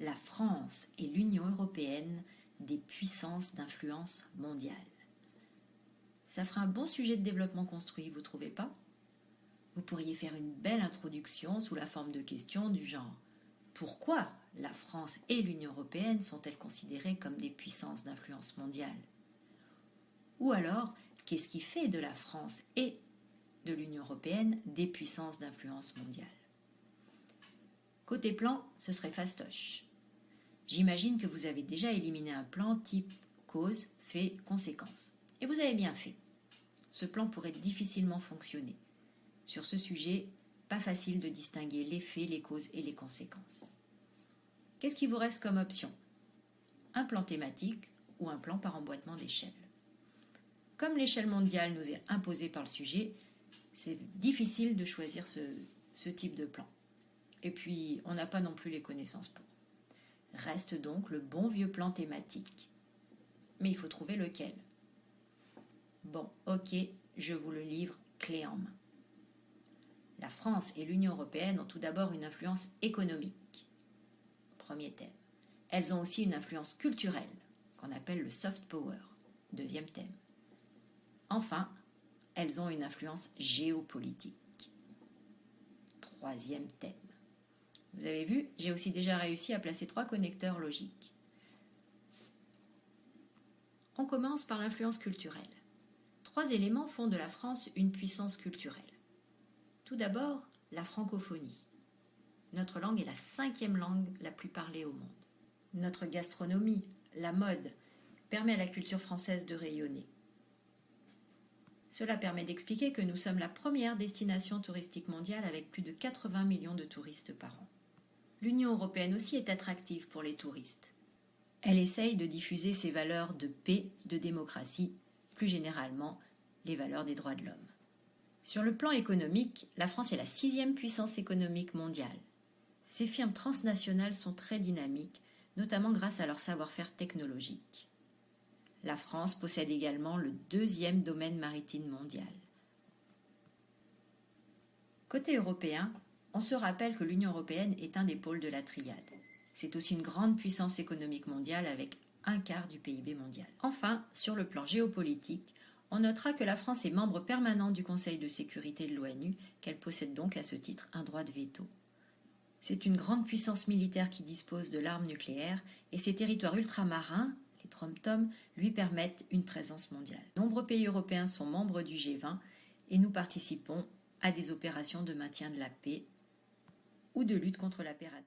la France et l'Union européenne des puissances d'influence mondiale. Ça fera un bon sujet de développement construit, vous trouvez pas? Vous pourriez faire une belle introduction sous la forme de questions du genre « Pourquoi la France et l'Union européenne sont-elles considérées comme des puissances d'influence mondiale ?» Ou alors « Qu'est-ce qui fait de la France et de l'Union européenne des puissances d'influence mondiale ?» Côté plan, ce serait fastoche. J'imagine que vous avez déjà éliminé un plan type cause, fait, conséquence. Et vous avez bien fait. Ce plan pourrait difficilement fonctionner. Sur ce sujet, pas facile de distinguer les faits, les causes et les conséquences. Qu'est-ce qui vous reste comme option? Un plan thématique ou un plan par emboîtement d'échelle. Comme l'échelle mondiale nous est imposée par le sujet, c'est difficile de choisir ce type de plan. Et puis, on n'a pas non plus les connaissances pour. Reste donc le bon vieux plan thématique. Mais il faut trouver lequel. Bon, ok, je vous le livre clé en main. La France et l'Union européenne ont tout d'abord une influence économique. Premier thème. Elles ont aussi une influence culturelle, qu'on appelle le soft power. Deuxième thème. Enfin, elles ont une influence géopolitique. Troisième thème. Vous avez vu, j'ai aussi déjà réussi à placer 3 connecteurs logiques. On commence par l'influence culturelle. 3 éléments font de la France une puissance culturelle. Tout d'abord, la francophonie. Notre langue est la 5e langue la plus parlée au monde. Notre gastronomie, la mode, permet à la culture française de rayonner. Cela permet d'expliquer que nous sommes la première destination touristique mondiale avec plus de 80 millions de touristes par an. L'Union européenne aussi est attractive pour les touristes. Elle essaye de diffuser ses valeurs de paix, de démocratie, plus généralement les valeurs des droits de l'homme. Sur le plan économique, la France est la 6e puissance économique mondiale. Ces firmes transnationales sont très dynamiques, notamment grâce à leur savoir-faire technologique. La France possède également le 2e domaine maritime mondial. Côté européen, on se rappelle que l'Union européenne est un des pôles de la triade. C'est aussi une grande puissance économique mondiale avec 1/4 du PIB mondial. Enfin, sur le plan géopolitique, on notera que la France est membre permanent du Conseil de sécurité de l'ONU, qu'elle possède donc à ce titre un droit de veto. C'est une grande puissance militaire qui dispose de l'arme nucléaire et ses territoires ultramarins, les Tromtom, lui permettent une présence mondiale. Nombreux pays européens sont membres du G20 et nous participons à des opérations de maintien de la paix ou de lutte contre la piraterie.